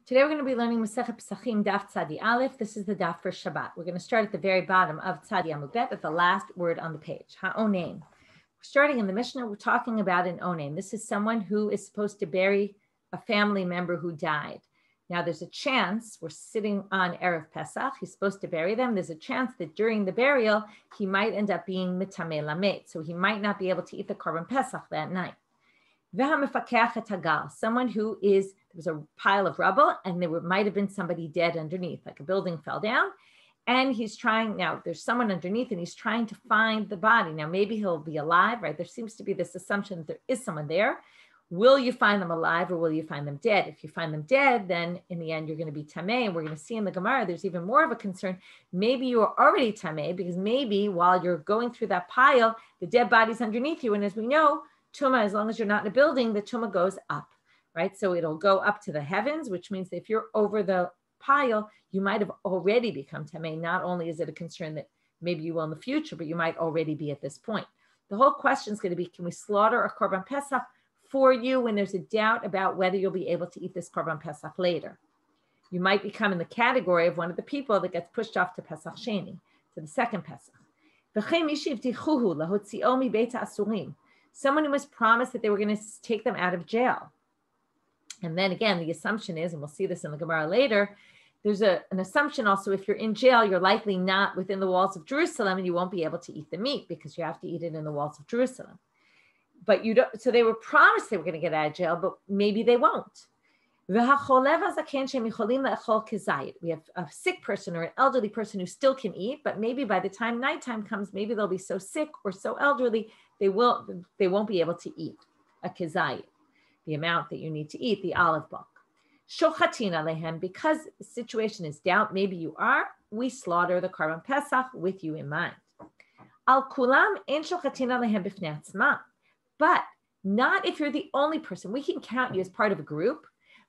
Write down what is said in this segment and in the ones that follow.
Today we're going to be learning Masechet Pesachim Daf Tzadi Aleph. This is the Daf for Shabbat. We're going to start at the very bottom of Tzadi Amud Bet at the last word on the page, Ha'onein. Starting in the Mishnah, we're talking about an onein. This is someone who is supposed to bury a family member who died. Now there's a chance, we're sitting on Erev Pesach, he's supposed to bury them. There's a chance that during the burial, he might end up being mitameh lamet. So he might not be able to eat the Korban Pesach that night. Someone who is, there was a pile of rubble and there might have been somebody dead underneath, like a building fell down. And he's trying, now there's someone underneath and he's trying to find the body. Now maybe he'll be alive, right? There seems to be this assumption that there is someone there. Will you find them alive or will you find them dead? If you find them dead, then in the end, you're going to be tameh. And we're going to see in the Gemara, there's even more of a concern. Maybe you are already tameh because maybe while you're going through that pile, the dead body's underneath you. And as we know, Tumah, as long as you're not in a building, the Tumah goes up, right? So it'll go up to the heavens, which means that if you're over the pile, you might have already become tameh. Not only is it a concern that maybe you will in the future, but you might already be at this point. The whole question is going to be, can we slaughter a Korban Pesach for you when there's a doubt about whether you'll be able to eat this Korban Pesach later? You might become in the category of one of the people that gets pushed off to Pesach Sheni, to the second Pesach. Someone who was promised that they were going to take them out of jail. And then again, the assumption is, and we'll see this in the Gemara later, there's an assumption also, if you're in jail, you're likely not within the walls of Jerusalem and you won't be able to eat the meat because you have to eat it in the walls of Jerusalem. But you don't, so they were promised they were going to get out of jail, but maybe they won't. We have a sick person or an elderly person who still can eat, but maybe by the time nighttime comes, maybe they'll be so sick or so elderly, they won't be able to eat a kezayit, the amount that you need to eat, the olive bulk. Shochatin alehem, because the situation is doubt, maybe you are, we slaughter the Korban Pesach with you in mind. Al kulam ein shochatin alehem b'fnei atzma, but not if you're the only person. We can count you as part of a group,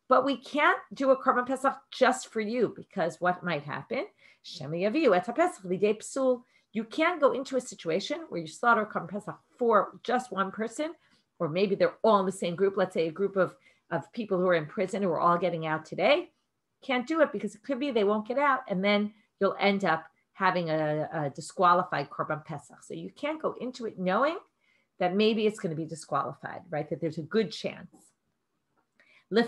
but we can't do a Korban Pesach just for you because what might happen? You can't go into a situation where you slaughter a Korban Pesach for just one person, or maybe they're all in the same group. Let's say a group of people who are in prison who are all getting out today. Can't do it because it could be they won't get out, and then you'll end up having a disqualified Korban Pesach. So you can't go into it knowing that maybe it's going to be disqualified, right? That there's a good chance. So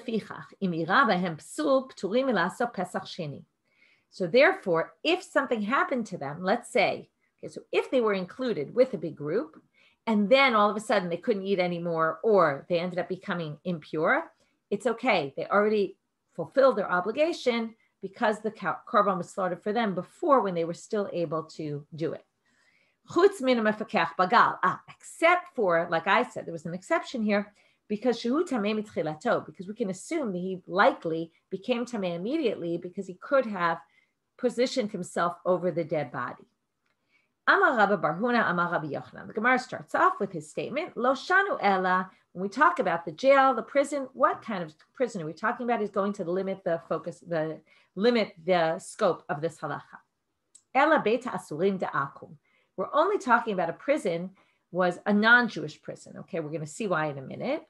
therefore, if something happened to them, let's say, okay, so if they were included with a big group, and then all of a sudden they couldn't eat anymore, or they ended up becoming impure, it's okay. They already fulfilled their obligation because the korban was slaughtered for them before when they were still able to do it. Except for, like I said, there was an exception here, because shehu tameh mitchilato, because we can assume that he likely became tameh immediately because he could have positioned himself over the dead body. Amar Rabba Bar Huna, Amar Rabbi Yochanan. The Gemara starts off with his statement, Lo shanu ela. When we talk about the jail, the prison, what kind of prison are we talking about? Is going to limit the focus, limit the scope of this halacha. Ela beta asurim da'akum. We're only talking about a prison was a non-Jewish prison. Okay, we're going to see why in a minute.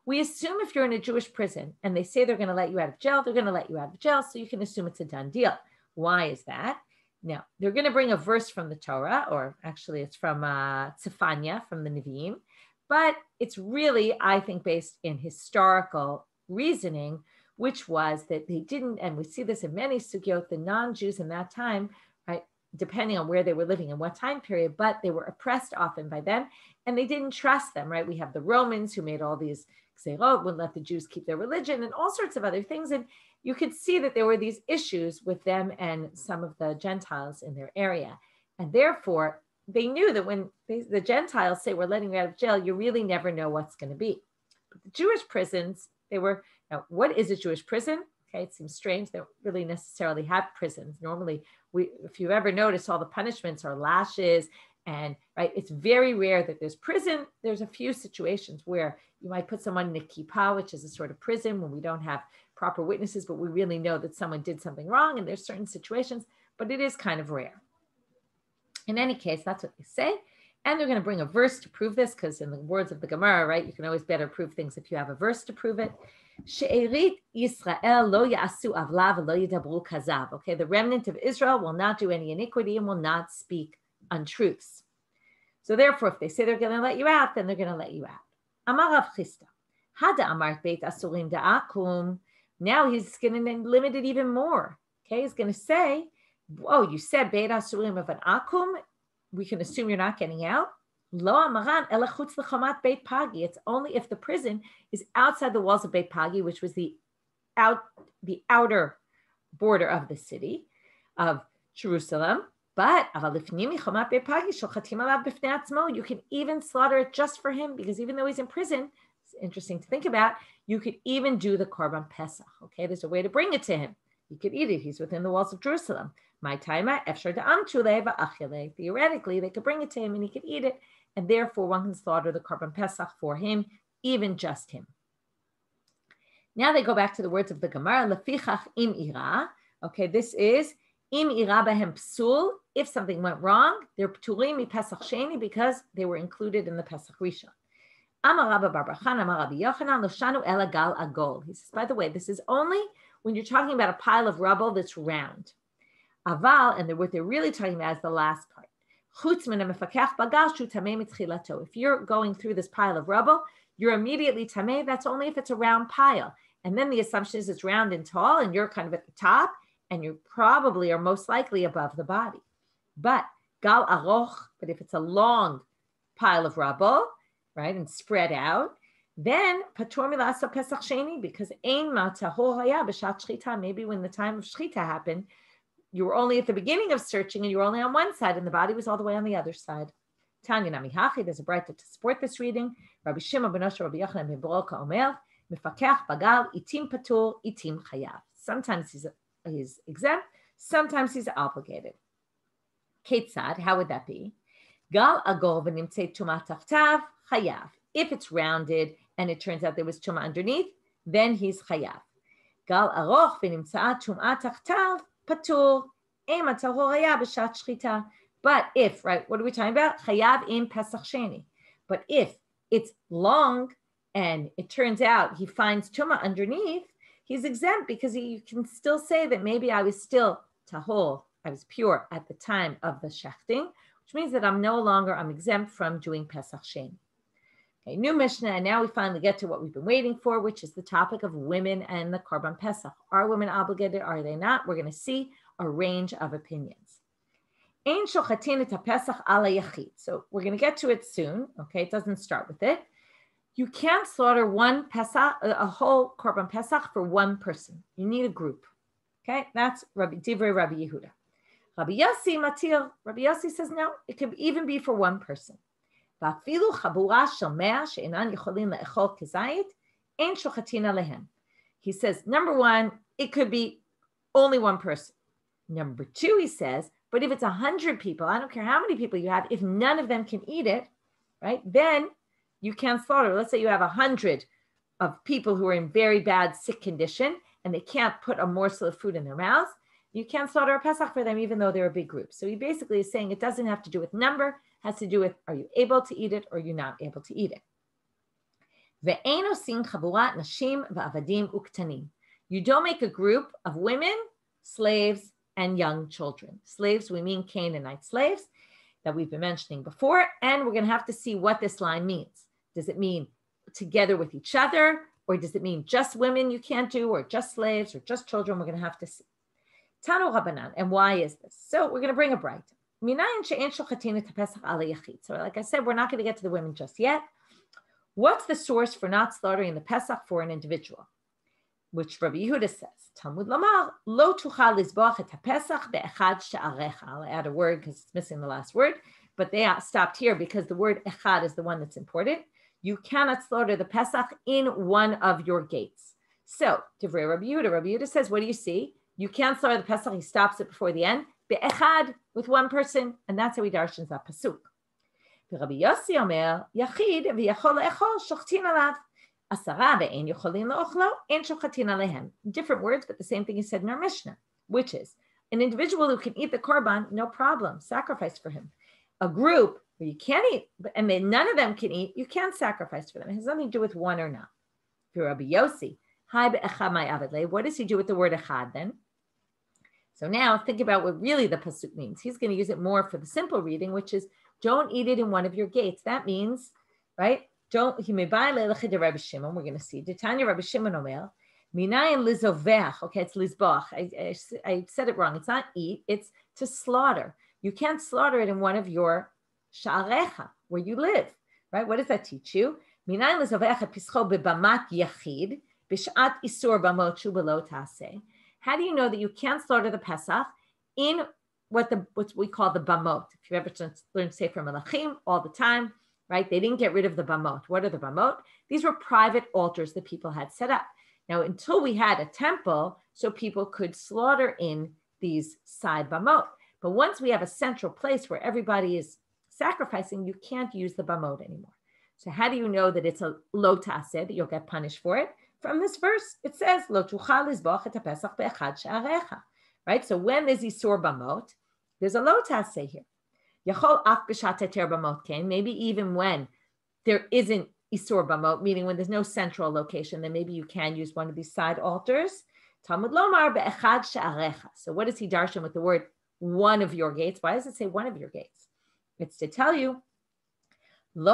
We assume if you're in a Jewish prison and they say they're going to let you out of jail, they're going to let you out of jail, so you can assume it's a done deal. Why is that? Now, they're going to bring a verse from the Torah, or actually it's from Tzefanya, from the Nevi'im, but it's really, I think, based in historical reasoning, which was that they didn't, and we see this in many sugyot, the non-Jews in that time, right, depending on where they were living and what time period, but they were oppressed often by them, and they didn't trust them, right? We have the Romans who made all these gzerot, wouldn't let the Jews keep their religion, and all sorts of other things, and you could see that there were these issues with them and some of the Gentiles in their area, and therefore, they knew that when the Gentiles say, we're letting you out of jail, you really never know what's going to be. But the Jewish prisons, they were. Now, what is a Jewish prison? Okay, it seems strange. They don't really necessarily have prisons. Normally, if you've ever noticed, all the punishments are lashes, and right, it's very rare that there's prison. There's a few situations where you might put someone in a kippah, which is a sort of prison when we don't have proper witnesses, but we really know that someone did something wrong, and there's certain situations, but it is kind of rare. In any case, that's what they say. And they're going to bring a verse to prove this, because in the words of the Gemara, right, you can always better prove things if you have a verse to prove it. She'erit Yisrael lo ya'asu avla v'lo yidabru kazav. Okay, the remnant of Israel will not do any iniquity and will not speak untruths. So therefore, if they say they're going to let you out, then they're going to let you out. Amar Rav Chisda, Hada amart beit asurim da'akum. Now he's going to limit it even more. Okay, he's going to say, oh, you said beit asurim of an akum. We can assume you're not getting out. Lo amaran ela chutz lechamat beit pagi. It's only if the prison is outside the walls of Beit Pagi, which was the outer border of the city of Jerusalem. But you can even slaughter it just for him, because even though he's in prison, it's interesting to think about, you could even do the Korban Pesach. Okay, there's a way to bring it to him. You could eat it. He's within the walls of Jerusalem. Theoretically, they could bring it to him and he could eat it, and therefore one can slaughter the Korban Pesach for him, even just him. Now they go back to the words of the Gemara, Lefichach im ira. Okay, this is im ira behem psul. If something went wrong, they're pturim mi Pesach sheni, because they were included in the Pesach Rishon. Amar Rabba bar Barchan, Amar Rabbi Yochanan, Loshanu ela gal agol. He says, by the way, this is only when you're talking about a pile of rubble that's round. Aval, and what they're really talking about is the last part. If you're going through this pile of rubble, you're immediately tameh. That's only if it's a round pile. And then the assumption is it's round and tall, and you're kind of at the top, and you probably are most likely above the body. But gal aroch, but if it's a long pile of rubble, right, and spread out, then patur milaso pesach sheni, because ein ma tahor haya b'shat shchita. Maybe when the time of shchita happened, you were only at the beginning of searching and you were only on one side and the body was all the way on the other side. Tanya nami hachi, there's a bright to support this reading. Rabbi Shimon ben Osher, Rabbi Yochanan ben Baroka omer, mefakach bagal itim patur itim chayav. Sometimes he's exempt, sometimes he's obligated. Ketzad, how would that be? Gal agol v'nimtzei tuma tachtav chayav. If it's rounded and it turns out there was tuma underneath, then he's chayav. Gal aroch v'nimtzei tuma tachtav patur ema tahoraya b'shat shchita. But if, right, what are we talking about? Chayav in Pesach Sheni. But if it's long and it turns out he finds tuma underneath, he's exempt, because you can still say that maybe I was still tahor, I was pure at the time of the shechting, which means that I'm exempt from doing Pesach Sheni. Okay, new Mishnah, and now we finally get to what we've been waiting for, which is the topic of women and the Korban Pesach. Are women obligated? Are they not? We're going to see a range of opinions. Ein shochatin et haPesach ala yachid. So we're going to get to it soon. Okay, it doesn't start with it. You can't slaughter one Pesach, a whole Korban Pesach for one person. You need a group. Okay, that's Divrei Rabbi Yehuda. Rabbi Yossi matir. Rabbi Yossi says no, it could even be for one person. He says, number one, it could be only one person. Number two, he says, but if it's 100 people, I don't care how many people you have, if none of them can eat it, right, then you can't slaughter. Let's say you have 100 of people who are in very bad, sick condition, and they can't put a morsel of food in their mouths. You can't slaughter a Pesach for them, even though they're a big group. So he basically is saying it doesn't have to do with number, has to do with, are you able to eat it or you're not able to eat it. You don't make a group of women, slaves, and young children. Slaves, we mean Canaanite slaves that we've been mentioning before, and we're going to have to see what this line means. Does it mean together with each other, or does it mean just women you can't do, or just slaves, or just children? We're going to have to see. Tanu Rabbanan, and why is this? So we're going to bring a bright. So like I said, we're not going to get to the women just yet. What's the source for not slaughtering the Pesach for an individual? Which Rabbi Yehuda says, Talmud Lamar, lo tuchal lizbach et haPesach be'echad she'arecha. I'll add a word because it's missing the last word, but they stopped here because the word echad is the one that's important. You cannot slaughter the Pesach in one of your gates. So, Divrei Rabbi Yehuda says, what do you see? You can't slaughter the Pesach, he stops it before the end, be'echad, with one person, and that's how he darshans that pasuk. Rabbi Yossi Omer, Yachid v'yachol le'echol shochtin alav. Asara ve'en yocholim le'ochlo, en shochatin alehem. Different words, but the same thing is said in our Mishnah, which is an individual who can eat the korban, no problem, sacrifice for him. A group, where you can't eat, and then none of them can eat, you can't sacrifice for them. It has nothing to do with one or not. For Rabbi Yossi, what does he do with the word echad then? So now think about what really the pasuk means. He's going to use it more for the simple reading, which is don't eat it in one of your gates. That means, right? Don't. We're going to see. Tanya Rabbi Shimon Omer. Minayin lizovech. Okay, it's lizbach. I said it wrong. It's not eat. It's to slaughter. You can't slaughter it in one of your sha'arecha, where you live, right? What does that teach you? Minayin lizovech pischo bebamat yachid b'shat isur bamot shu belo taseh. How do you know that you can't slaughter the Pesach in what we call the bamot? If you ever learned Sefer Melachim all the time, right? They didn't get rid of the bamot. What are the bamot? These were private altars that people had set up. Now, until we had a temple, so people could slaughter in these side bamot. But once we have a central place where everybody is sacrificing, you can't use the bamot anymore. So how do you know that it's a lo taseh, that you'll get punished for it? From this verse, it says, Lo tuchal lizbach et haPesach be'echad she'arecha. Right? So when there's isur bamot, there's a lo taseh here. Yachol af b'shat heter bamot kain. Maybe even when there isn't isur bamot, meaning when there's no central location, then maybe you can use one of these side altars. Talmud lomar be'echad she'arecha. So what does he darshan with the word one of your gates? Why does it say one of your gates? It's to tell you, it's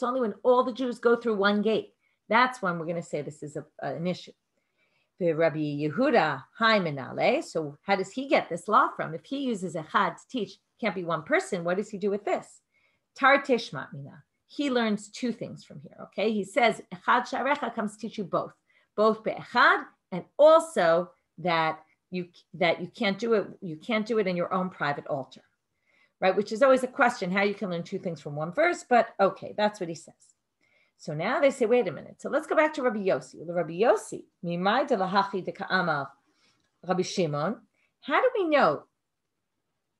only when all the Jews go through one gate. That's when we're going to say this is an issue. Rabbi Yehuda, so how does he get this law from? If he uses echad to teach, can't be one person, what does he do with this? Tar tishma mina. He learns two things from here, okay? He says, echad sha'arecha comes to teach you both be'echad and also that you can't do it in your own private altar. Right, which is always a question, how you can learn two things from one verse, but okay, that's what he says. So now they say, wait a minute. So let's go back to Rabbi Yossi. Rabbi Yossi, mimai de lahachi de ka'amav Rabbi Shimon. How do we know?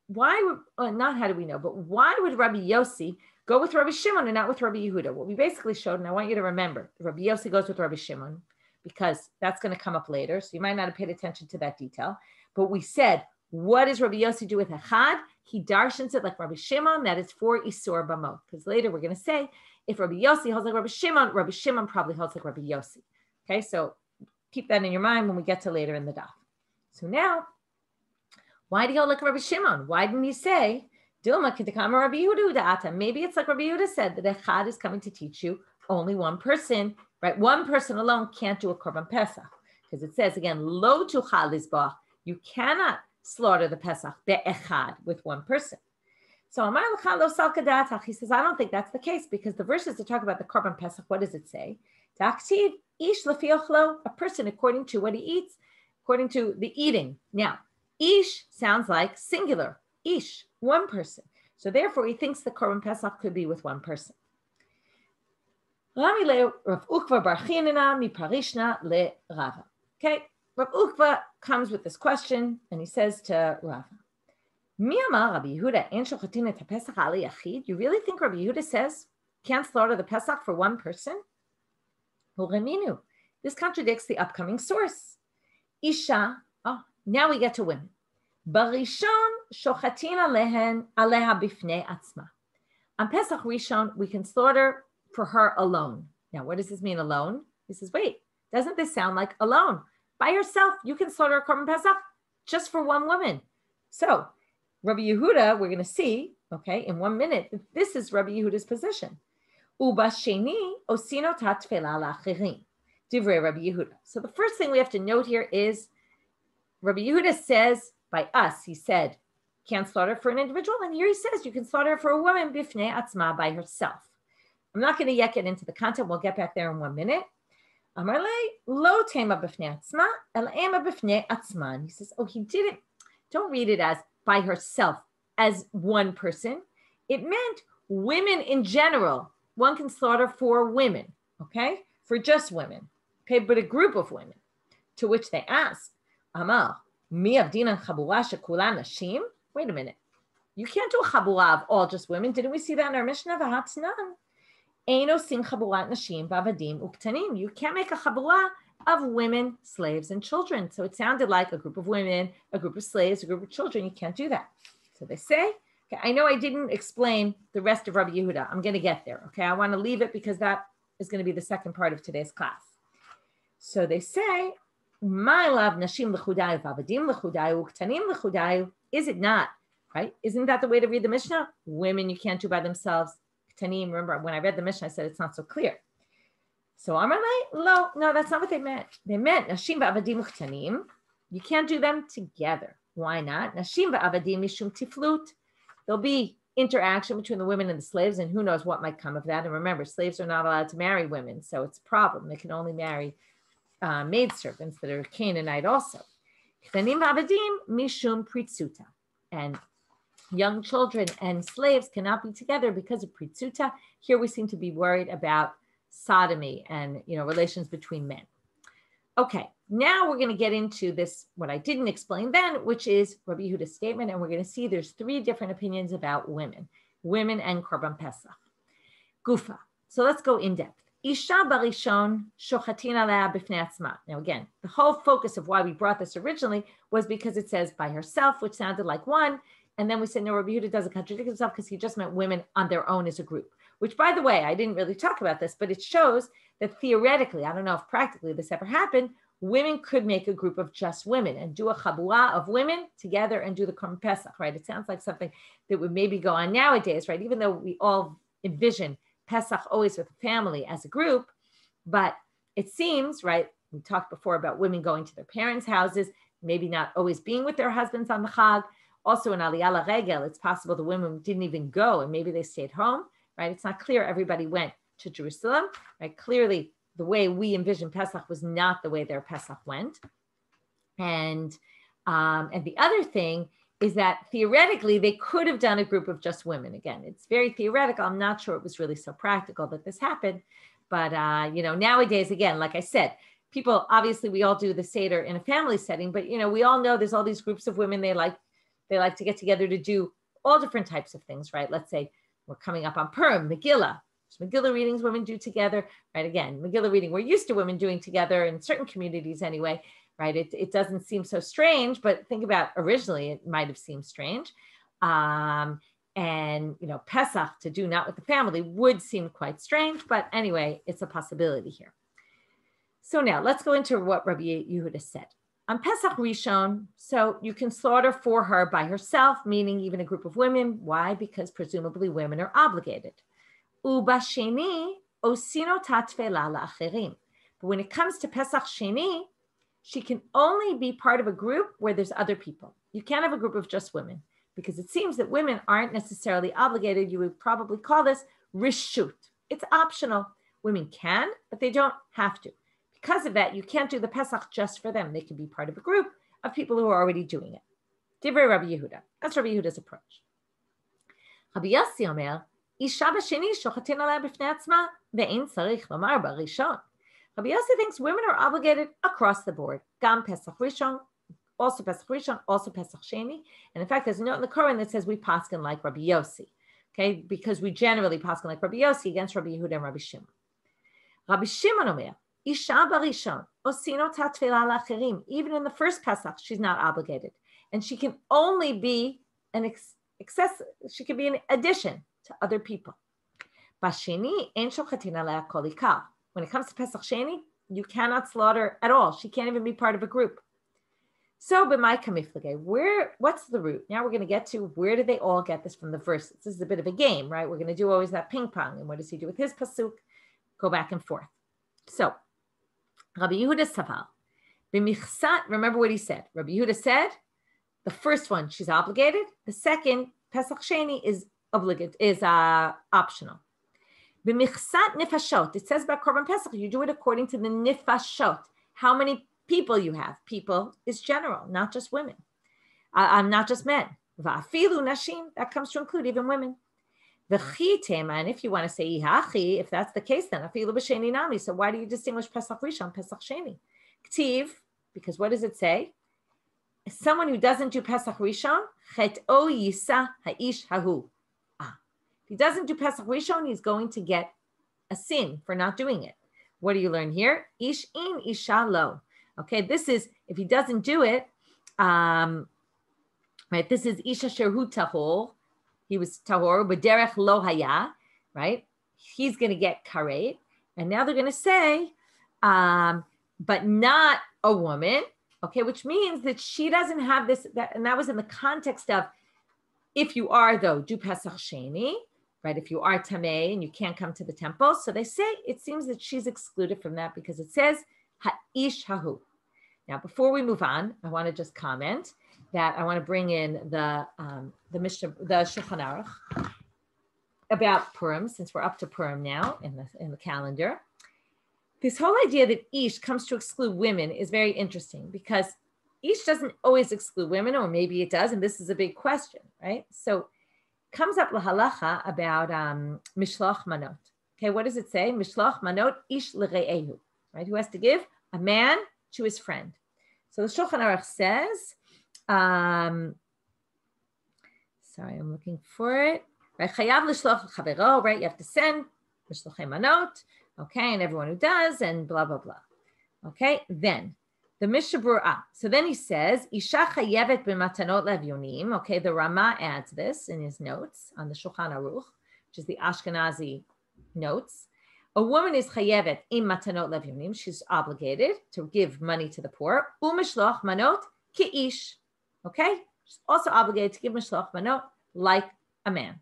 Not how do we know, but why would Rabbi Yossi go with Rabbi Shimon and not with Rabbi Yehuda? What we basically showed, and I want you to remember, Rabbi Yossi goes with Rabbi Shimon because that's going to come up later, so you might not have paid attention to that detail. But we said, what does Rabbi Yossi do with echad? He darshans it like Rabbi Shimon, that is for isur bamot. Because later we're going to say, if Rabbi Yossi holds like Rabbi Shimon probably holds like Rabbi Yossi. Okay, so keep that in your mind when we get to later in the daf. So now, why do you hold like Rabbi Shimon? Why didn't he say, Dilma kitakama Rabbi Yehuda? Maybe it's like Rabbi Yehuda said, that echad is coming to teach you only one person, right? One person alone can't do a korban pesach. Because it says again, lo tuchal lizbach, you cannot slaughter the Pesach be'echad with one person. So Amar l'cha lo sal kadatach. He says, I don't think that's the case because the verses that talk about the korban Pesach, what does it say? Ta'aktiv ish lefi ochlo, a person according to what he eats, according to the eating. Now, ish sounds like singular, ish, one person. So therefore, he thinks the korban Pesach could be with one person. Okay. Rav Ukva comes with this question, and he says to Rava, Mi amar Rabbi Yehuda, en shochatin et haPesach ala yachid? You really think Rabbi Yehuda says can't slaughter the Pesach for one person? Ureminu. This contradicts the upcoming source. Isha. Oh, now we get to women. Barishon shochatin aleha bifnei atzma. On Pesach Rishon, we can slaughter for her alone. Now, what does this mean, alone? He says, wait, doesn't this sound like alone? By yourself, you can slaughter a korban pesach just for one woman. So, Rabbi Yehuda, we're going to see, okay, in 1 minute, that this is Rabbi Yehuda's position. Uba sheni osino tatfela lachirim. Divrei Rabbi Yehuda. So the first thing we have to note here is Rabbi Yehuda says, by us, he said, can't slaughter for an individual. And here he says, you can slaughter for a woman, bifnei atzma, by herself. I'm not going to yet get into the content. We'll get back there in 1 minute. Amar le lo tema b'fnei atzma, el ema b'fnei atzman. He says, oh, he didn't. Don't read it as by herself, as one person. It meant women in general. One can slaughter for women, okay? For just women, okay? But a group of women, to which they ask, Amar, mi avdinan chabura shekula nashim? Wait a minute. You can't do a chabura of all just women. Didn't we see that in our Mishnah? V'hatznan. You can't make a chabura of women, slaves, and children. So it sounded like a group of women, a group of slaves, a group of children. You can't do that. So they say, okay, I know I didn't explain the rest of Rabbi Yehuda. I'm going to get there. Okay, I want to leave it because that is going to be the second part of today's class. So they say, my love, nashim lechudayu, vavadim lechudayu, ktanim lechudayu. Is it not, right? Isn't that the way to read the Mishnah? Women you can't do by themselves. Ktanim, remember when I read the Mishnah, I said it's not so clear. So Amalei, no, that's not what they meant. They meant nashim vavadim ktanim. You can't do them together. Why not? Nashim vavadim mishum tiflut. There'll be interaction between the women and the slaves, and who knows what might come of that. And remember, slaves are not allowed to marry women, so it's a problem. They can only marry maidservants that are Canaanite also. And young children and slaves cannot be together because of pritzuta. Here we seem to be worried about sodomy and relations between men. Okay, now we're going to get into this, what I didn't explain then, which is Rabbi Yehuda's statement, and we're going to see there's 3 different opinions about women and Korban Pesach. Gufa. So let's go in depth. Isha barishon shochatin alea b'fnei atzma. Now again, the whole focus of why we brought this originally was because it says by herself, which sounded like one, and then we said, no, Rabbi Yehuda doesn't contradict himself because he just meant women on their own as a group, which by the way, I didn't really talk about this, but it shows that theoretically, I don't know if practically this ever happened, women could make a group of just women and do a chabua of women together and do the Korban Pesach, right? It sounds like something that would maybe go on nowadays, right? Even though we all envision Pesach always with the family as a group, but it seems, right, we talked before about women going to their parents' houses, maybe not always being with their husbands on the Chag. Also in Aliyah Regel, it's possible the women didn't even go and maybe they stayed home, right? It's not clear everybody went to Jerusalem, right? Clearly, the way we envision Pesach was not the way their Pesach went. And the other thing is that theoretically, they could have done a group of just women. Again, it's very theoretical. I'm not sure it was really so practical that this happened. But, nowadays, again, like I said, people, obviously, we all do the Seder in a family setting, but, we all know there's all these groups of women. They like to get together to do all different types of things, right? Let's say we're coming up on Purim, Megillah. Megillah readings women do together, right? Again, Megillah reading we're used to women doing together in certain communities anyway, right? It doesn't seem so strange, but think about originally it might have seemed strange. And, Pesach to do not with the family would seem quite strange, but anyway, it's a possibility here. So now let's go into what Rabbi Yehuda said. On Pesach Rishon, so you can slaughter for her by herself, meaning even a group of women. Why? Because presumably women are obligated. Ubasheni osino tatfela la'acherim. But when it comes to Pesach Sheni, she can only be part of a group where there's other people. You can't have a group of just women because it seems that women aren't necessarily obligated. You would probably call this rishut. It's optional. Women can, but they don't have to. Because of that, you can't do the Pesach just for them. They can be part of a group of people who are already doing it. Divrei Rabbi Yehuda. That's Rabbi Yehuda's approach. Rabbi Yossi Omer, Isha b'sheni shochatin aleh b'fnei atzma ve'ein tzarich lomar b'rishon. Rabbi Yossi thinks women are obligated across the board. Gam Pesach Rishon, also Pesach Sheni. And in fact, there's a note in the Koran that says we paskin like Rabbi Yossi, okay? Because we generally paskin like Rabbi Yossi against Rabbi Yehuda and Rabbi Shimon. Rabbi Shimon Omer, Isha barishon osino tatfela la'acherim. Even in the first Pesach, she's not obligated, and she can only be an excess. She can be an addition to other people. Basheni ein shochatin aleh kol ikar. When it comes to Pesach Sheni, you cannot slaughter at all. She can't even be part of a group. So, b'mai kamiflage, what's the root? Now we're going to get to where did they all get this from the verses? This is a bit of a game, right? We're going to do always that ping pong. And what does he do with his pasuk? Go back and forth. So, Rabbi Yehuda Saval, b'michsat, remember what he said. Rabbi Yehuda said, the first one, she's obligated. The second, Pesach Sheni, is optional. B'michsat nifashot, it says about Korban Pesach, you do it according to the nifashot. How many people you have? People is general, not just women. Not just men. Va'afilu nashim, that comes to include even women. V'chitema, and if you want to say ihachi, if that's the case, then afilu b'sheni nami. So why do you distinguish Pesach Rishon, Pesach Sheni? K'tiv, because what does it say? Someone who doesn't do Pesach Rishon, chet'o yisa ha'ish hahu. If he doesn't do Pesach Rishon, he's going to get a sin for not doing it. What do you learn here? Ish in, isha lo. Okay, this is, if he doesn't do it, right? This is Isha Sherhu Tahor. He was Tahor, but Derech Lo Haya, right? He's going to get karet. And now they're going to say, but not a woman, okay, which means that she doesn't have this, and that was in the context of, if you are, though, do Pesach Sheni, right? If you are Tameh and you can't come to the temple. So they say, it seems that she's excluded from that because it says, Ha'ish Hahu. Now, before we move on, I want to just comment that I want to bring in the Mishnah, the Shulchan Aruch about Purim, since we're up to Purim now in the calendar. This whole idea that Ish comes to exclude women is very interesting because Ish doesn't always exclude women, or maybe it does, and this is a big question, right? So comes up lahalacha about mishloach manot. Okay, what does it say? Mishloach manot ish l're'ehu, right? Who has to give? A man to his friend. So the Shulchan Aruch says, sorry, I'm looking for it. Right, chayav l'shloch l'chavero, right? You have to send mishlochei manot, okay, and everyone who does, and blah, blah, blah. Okay, then the Mishabura. So then he says, Isha chayevet b'matanot levyonim. Okay, the Rama adds this in his notes on the Shulchan Aruch, which is the Ashkenazi notes. A woman is chayevet im matanot levyonim. She's obligated to give money to the poor. Umishloch manot ki'ish. Okay, she's also obligated to give mishloch manot like a man.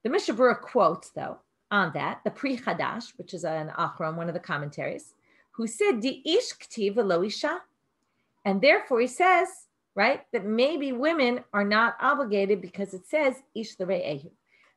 The Mishabura quotes, though, on that, the Pri Chadash, which is an Achron, one of the commentaries, who said, Di ish ktiv v'lo isha. And therefore he says, right, that maybe women are not obligated because it says ish l're'ehu.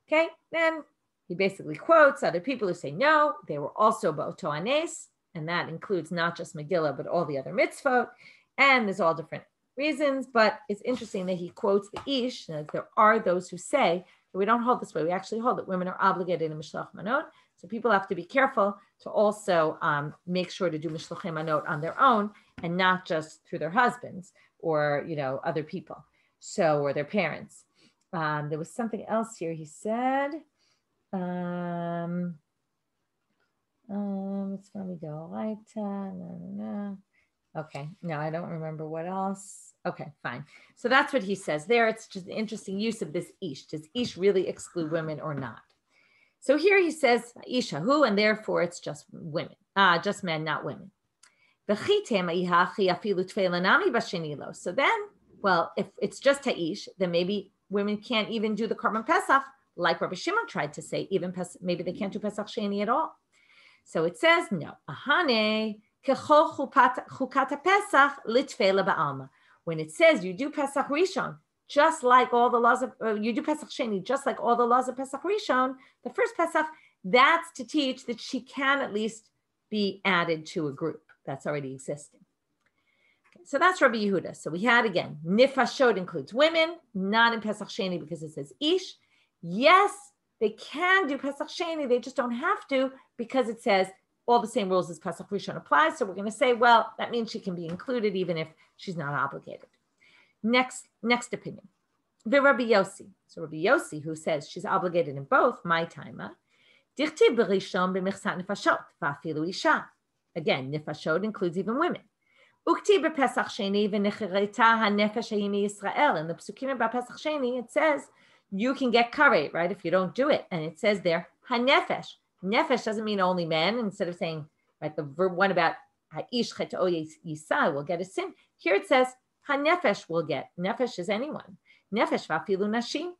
Okay, then he basically quotes other people who say, no, they were also ba'oto anes, and that includes not just Megillah, but all the other mitzvot, and there's all different reasons, but it's interesting that he quotes the ish, that there are those who say, we don't hold this way. We actually hold that women are obligated in Mishloach Manot. So people have to be careful to also make sure to do Mishlochei Manot on their own and not just through their husbands or, other people. So, or their parents. There was something else here. He said, it's going to go right. Okay, no, I don't remember what else. Okay, fine. So that's what he says there. It's just an interesting use of this ish. Does ish really exclude women or not? So here he says ishahu, and therefore it's just women, just men, not women. So then, well, if it's just ha'ish, then maybe women can't even do the Korban Pesach, like Rabbi Shimon tried to say, even maybe they can't do Pesach Sheni at all. So it says, no, ahane, when it says you do Pesach Rishon, just like all the laws of, you do Pesach Sheni, just like all the laws of Pesach Rishon, the first Pesach, that's to teach that she can at least be added to a group that's already existing. Okay, so that's Rabbi Yehuda. So we had again, Nifashot includes women, not in Pesach Sheni because it says Ish. Yes, they can do Pesach Sheni, they just don't have to because it says all the same rules as Pesach Rishon applies. So we're going to say, well, that means she can be included even if she's not obligated. Next opinion. The Rabbi Yossi. So Rabbi Yossi, who says she's obligated in both, my timer. Again, nifashot includes even women. In the Pesukim about Pesach Sheni, it says you can get karet, right, if you don't do it. And it says there, hanefesh. Nefesh doesn't mean only men. Instead of saying, right, the verb one about ha'ish chet'o yisa will get a sin. Here it says hanefesh will get. Nefesh is anyone. Nefesh va'afilu nashim.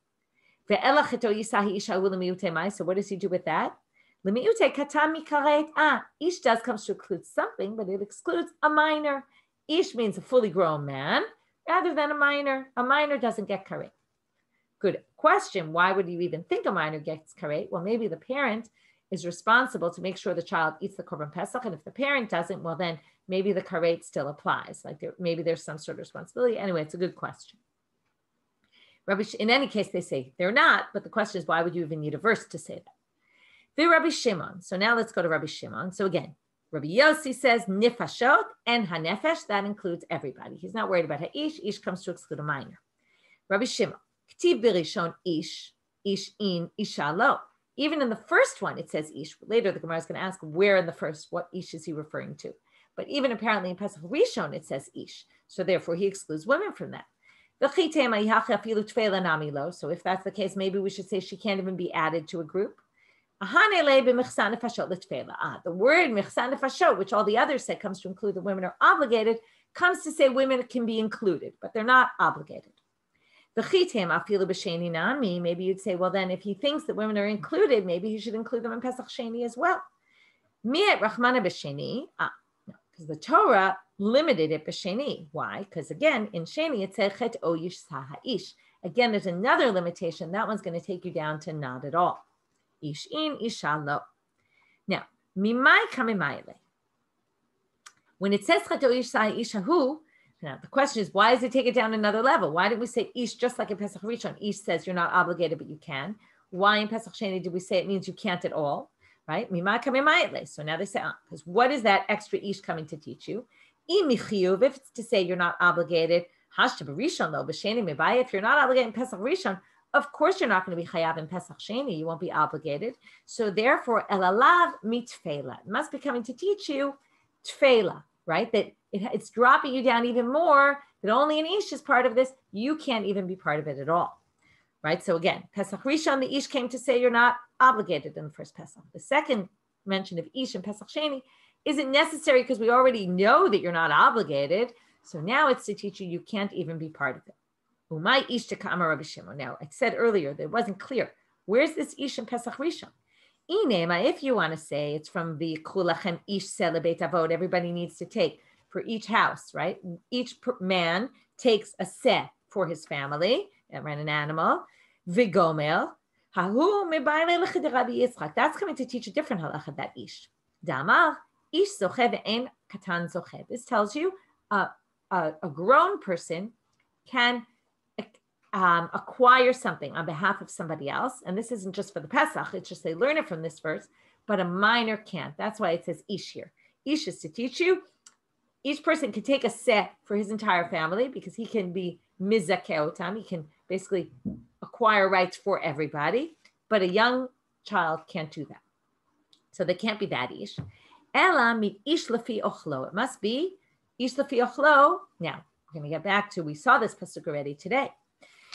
Ve'ela chet'o yisa ha'isha u'lemiute mai. So what does he do with that? Lemiute katam mikaret. Ish does comes to include something, but it excludes a minor. Ish means a fully grown man rather than a minor. A minor doesn't get karet. Good question. Why would you even think a minor gets karet? Well, maybe the parent is responsible to make sure the child eats the Korban Pesach. And if the parent doesn't, well, then maybe the karet still applies. Like maybe there's some sort of responsibility. Anyway, it's a good question. In any case, they say they're not, but the question is, why would you even need a verse to say that? The Rabbi Shimon. So now let's go to Rabbi Shimon. So again, Rabbi Yossi says nifashot and hanefesh. That includes everybody. He's not worried about ha'ish. Ish comes to exclude a minor. Rabbi Shimon. K'tiv b'rishon ish in isha lo. Even in the first one, it says ish. Later, the Gemara is going to ask where in the first, what ish is he referring to? But even apparently in Pesach Rishon, it says ish. So therefore, he excludes women from that. So if that's the case, maybe we should say she can't even be added to a group. The word michsan nefashot, which all the others said comes to include the women are obligated, comes to say women can be included, but they're not obligated. Maybe you'd say, well, then if he thinks that women are included, maybe he should include them in Pesach Sheni as well. Because the Torah limited it b'sheni. Why? Because again, in Sheni it said chet o yish saha'ish. Again, there's another limitation. That one's going to take you down to not at all. Ish in, isha lo. Now, mimai kamimayle. When it says chet o yish saha'ish hu, now the question is, why does it take it down another level? Why didn't we say ish just like in Pesach Rishon? Ish says you're not obligated, but you can. Why in Pesach Sheni did we say it means you can't at all? Right? So now they say, because what is that extra ish coming to teach you? If it's to say you're not obligated, if you're not obligated in Pesach Rishon, of course you're not going to be chayav in Pesach Sheni. You won't be obligated. So therefore, elalav mitfela. It must be coming to teach you tfela, right? That it's dropping you down even more, that only an ish is part of this. You can't even be part of it at all. Right? So again, Pesach Rishon, the ish came to say you're not obligated in the first Pesach. The second mention of ish in Pesach Sheni isn't necessary because we already know that you're not obligated. So now it's to teach you you can't even be part of it. Umay ish teka'amar Rabbi Shimon. Now, I said earlier that it wasn't clear. Where's this ish in Pesach Rishon? Inema, if you want to say it's from the kulachem ish celebet avod, everybody needs to take for each house, right? Each man takes a seh for his family, and ran an animal. Vigomel. That's coming to teach a different halacha, that ish. Damar, ish zoche ve'en katan zoche. This tells you a grown person can acquire something on behalf of somebody else. And this isn't just for the Pesach, it's just they learn it from this verse, but a minor can't. That's why it says ish here. Ish is to teach you. Each person can take a seh for his entire family because he can be mizakeotam. He can basically acquire rights for everybody, but a young child can't do that. So they can't be that ish. Ela mi ish lefi ochlo. It must be ish lefi ochlo. Now, we're going to get back to, we saw this pasuk already today.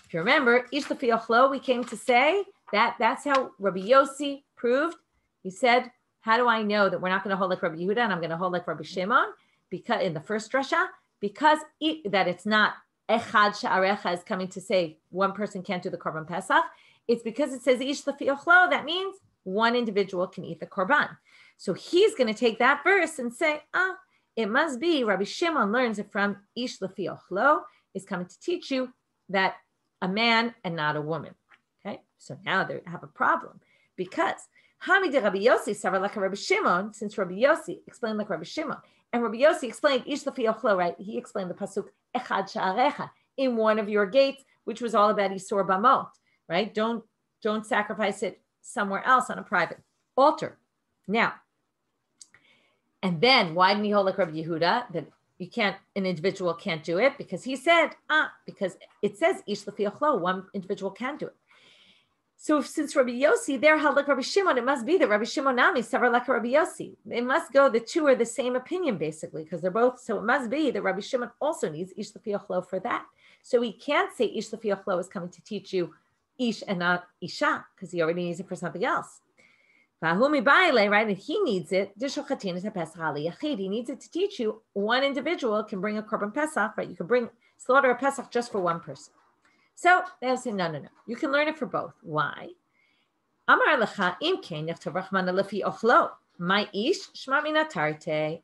If you remember, ish lefi ochlo, we came to say that that's how Rabbi Yossi proved. He said, how do I know that we're not going to hold like Rabbi Yehuda and I'm going to hold like Rabbi Shimon? Because in the first drasha, because that it's not echad sha'arecha is coming to say one person can't do the korban pesach. It's because it says ish lefi ochlo. That means one individual can eat the korban. So he's going to take that verse and say, it must be Rabbi Shimon learns it from ish lefi ochlo is coming to teach you that a man and not a woman. Okay, so now they have a problem because Hamid Rabbi Yossi savar like Rabbi Shimon, since Rabbi Yossi explained like Rabbi Shimon. And Rabbi Yossi explained ish lefi ochlo, right? He explained the pasuk echad sha'arecha in one of your gates, which was all about isur bamot, right? Don't sacrifice it somewhere else on a private altar. Now, and then why didn't he hold like Rabbi Yehuda that you can't, an individual can't do it? Because he said, because it says ish lefi ochlo, one individual can do it. So since Rabbi Yossi there held like Rabbi Shimon, it must be that Rabbi Shimon Nami savar like Rabbi Yossi. It must go, the two are the same opinion basically, because they're both, so it must be that Rabbi Shimon also needs ish lefi ochlo for that. So he can't say ish lefi ochlo is coming to teach you ish and not isha, because he already needs it for something else. Right? And he needs it. He needs it to teach you one individual can bring a korban pesach, right? You can slaughter a pesach just for one person. So they'll say, no. You can learn it for both. Why? Amar lecha imkein nechtav rachmana lefi ochlo. My ish shma mina tarte.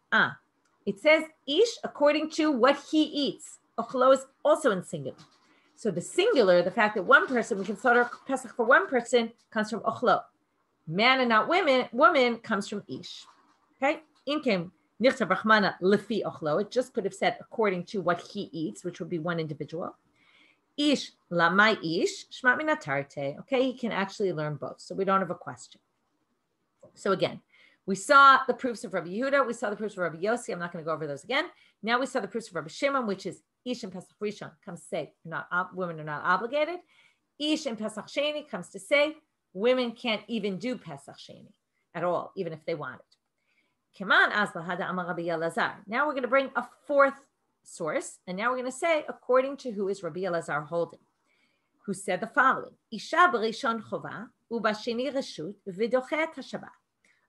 It says ish according to what he eats. Ochlo is also in singular. So the singular, the fact that one person, we can slaughter pesach for one person, comes from ochlo. Man and not woman comes from ish. Okay? Imkein nechtav rachmana lefi ochlo. It just could have said according to what he eats, which would be one individual. Ish lamai ish shmat minatarte. Okay, he can actually learn both, so we don't have a question. So again, we saw the proofs of Rabbi Yehuda, we saw the proofs of Rabbi Yossi. I'm not going to go over those again. Now we saw the proofs of Rabbi Shimon, which is ish and Pesach Rishon comes to say women are not obligated. Ish and Pesach Sheni comes to say women can't even do Pesach Sheni at all, even if they want it. Keman as lahada amar Rabbi Elazar. Now we're going to bring a fourth source. And now we're going to say, according to who is Rabbi Elazar holding, who said the following, Isha b'rishon chova, u'basheni reshut, v'dochet haShabbat.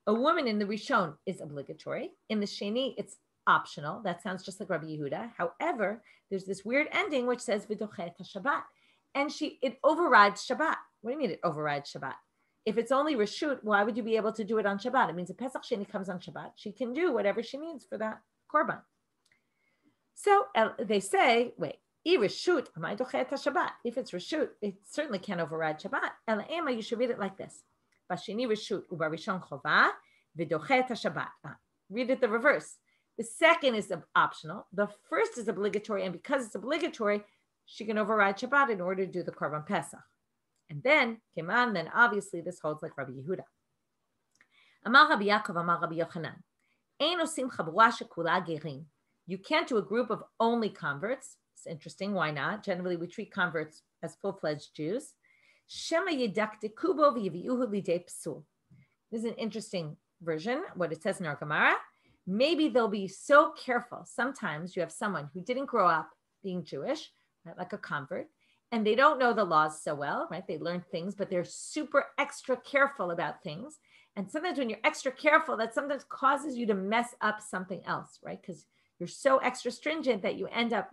A woman in the Rishon is obligatory. In the Sheni, it's optional. That sounds just like Rabbi Yehuda. However, there's this weird ending which says v'dochet haShabbat. And it overrides Shabbat. What do you mean it overrides Shabbat? If it's only Reshut, why would you be able to do it on Shabbat? It means if Pesach Sheni comes on Shabbat, she can do whatever she needs for that korban. So they say, wait, if it's Reshut, it certainly can't override Shabbat. Ela you should read it like this. Bashini Reshut, ubarishon chova, v'dochet haShabbat. Read it the reverse. The second is optional. The first is obligatory, and because it's obligatory, she can override Shabbat in order to do the korban Pesach. And then, Keman, then obviously this holds like Rabbi Yehuda. Amar Rabbi Yaakov, Amar Rabbi Yochanan. Ein osim chabura shekula gerim. You can't do a group of only converts. It's interesting. Why not? Generally, we treat converts as full-fledged Jews. Shema yedakteku bo v'yiviuhu lidei psul. This is an interesting version, what it says in our Gemara. Maybe they'll be so careful. Sometimes you have someone who didn't grow up being Jewish, right, like a convert, and they don't know the laws so well, right? They learn things, but they're super extra careful about things. And sometimes when you're extra careful, that sometimes causes you to mess up something else, right? Because you're so extra stringent that you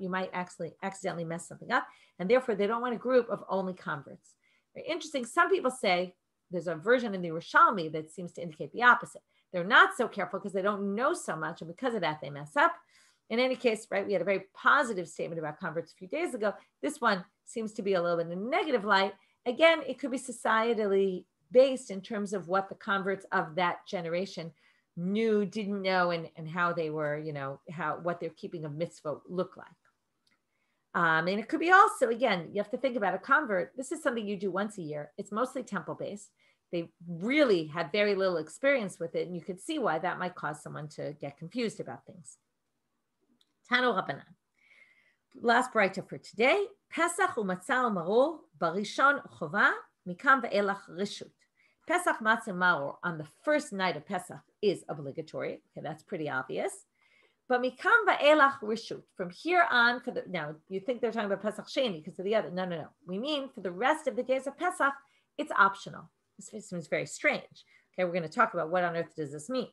might actually accidentally mess something up. And therefore, they don't want a group of only converts. Very interesting. Some people say, there's a version in the Yerushalmi that seems to indicate the opposite. They're not so careful because they don't know so much. And because of that, they mess up. In any case, right, we had a very positive statement about converts a few days ago. This one seems to be a little bit in a negative light. Again, it could be societally based in terms of what the converts of that generation knew, didn't know, and how they were, what their keeping of mitzvah looked like. And it could be also, again, you have to think about a convert. This is something you do once a year. It's mostly temple-based. They really had very little experience with it, and you could see why that might cause someone to get confused about things. Tano Rabbanan. Last braita for today. Pesach u'matzah u'maror barishon chova mikam ve'elach reshut. Pesach matzah maror on the first night of Pesach is obligatory. Okay, that's pretty obvious. But mikam ve'elach reshut. From here on, now you think they're talking about Pesach Sheni because of the other. No. We mean for the rest of the days of Pesach, it's optional. This seems very strange. Okay, we're going to talk about what on earth does this mean.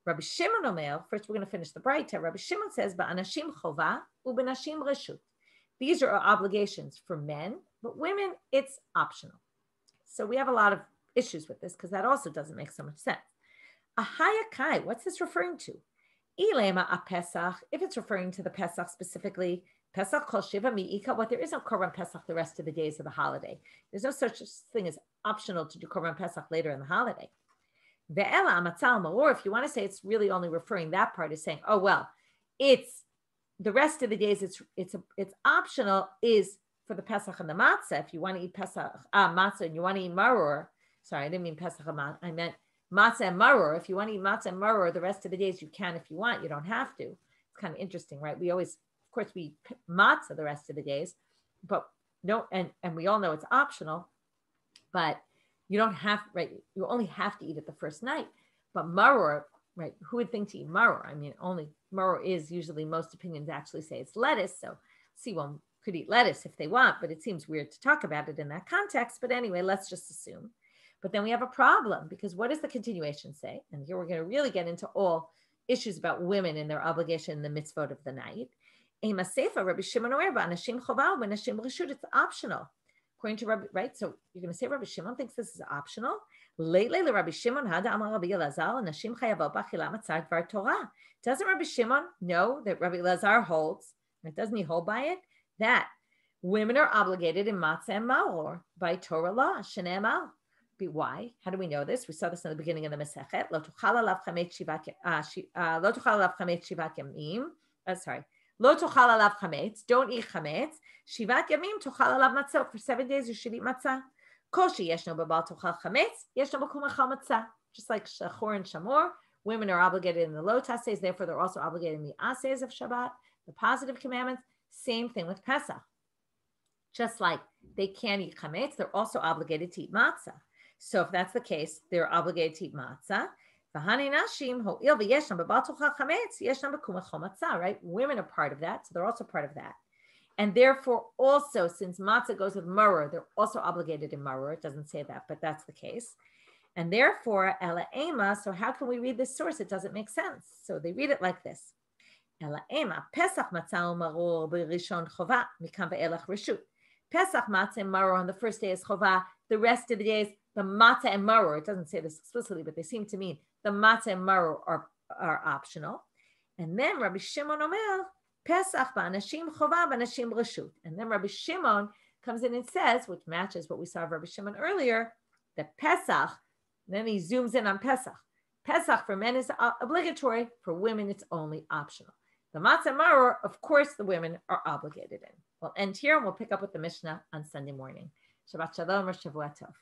Rabbi Shimon Omer, first we're going to finish the braita. Rabbi Shimon says, "Ba'anashim chova u'benashim reshut." These are obligations for men, but women, it's optional. So we have a lot of issues with this because that also doesn't make so much sense. Ahayakai, what's this referring to? Ilema a Pesach, if it's referring to the Pesach specifically, Pesach kol shiva mi'ika, what there is no Korban Pesach the rest of the days of the holiday. There's no such thing as optional to do Korban Pesach later in the holiday. Ve'ela amatzal maror, if you want to say it's really only referring that part is saying, oh, well, it's the rest of the days, it's optional is for the Pesach and the matzah. If you want to eat Pesach, matzah and you want to eat maror, sorry, I didn't mean Pesach and matzah, I meant matzah and maror. If you want to eat matzah and maror the rest of the days, you can if you want, you don't have to. It's kind of interesting, right? We always, of course, we eat matzah the rest of the days, but no, and we all know it's optional, but you don't have, right? You only have to eat it the first night. But maror, right? Who would think to eat maror? I mean, only maror is usually, most opinions actually say it's lettuce. So see, one could eat lettuce if they want, but it seems weird to talk about it in that context. But anyway, let's just assume. But then we have a problem because what does the continuation say? And here we're going to really get into all issues about women and their obligation in the mitzvot of the night. Rabbi Shimon it's optional. According to Rabbi, right? So you're going to say Rabbi Shimon thinks this is optional. Lately, Rabbi Shimon Doesn't Rabbi Shimon know that Rabbi Elazar holds? Doesn't he hold by it? That women are obligated in matzah and maror by Torah law. Shene'emar. Why? How do we know this? We saw this in the beginning of the Masechet. Lo tuchal alav chametz shivat yamim. Sorry. Lo tochal alav chametz, don't eat chametz. Shivat yamim tochal alav matzah. For 7 days you should eat matzah. Kol sheyeshno b'bal tochal chametz, yeshno b'kum echal matzah. Just like shachor and shamor, women are obligated in the lo tases, therefore they're also obligated in the ases of Shabbat, the positive commandments. Same thing with Pesach. Just like they can't eat chametz, they're also obligated to eat matzah. So if that's the case, they're obligated to eat matzah. Right? Women are part of that, so they're also part of that. And therefore, also, since matzah goes with maror, they're also obligated in maror. It doesn't say that, but that's the case. And therefore, ela ema, so how can we read this source? It doesn't make sense. So they read it like this. Ela ema, Pesach matzah maror b'rishon chova, mikam ve'elach reshut. Pesach matzah and maror on the first day is chova. The rest of the days, the matzah and maror, it doesn't say this explicitly, but they seem to mean the matzah and maror are optional. And then Rabbi Shimon omer, Pesach ba'anashim chova ba'anashim reshut. And then Rabbi Shimon comes in and says, which matches what we saw of Rabbi Shimon earlier, that Pesach, then he zooms in on Pesach. Pesach for men is obligatory, for women it's only optional. The matzah maror, of course, the women are obligated in. We'll end here and we'll pick up with the Mishnah on Sunday morning. Shabbat shalom or Shavua tov.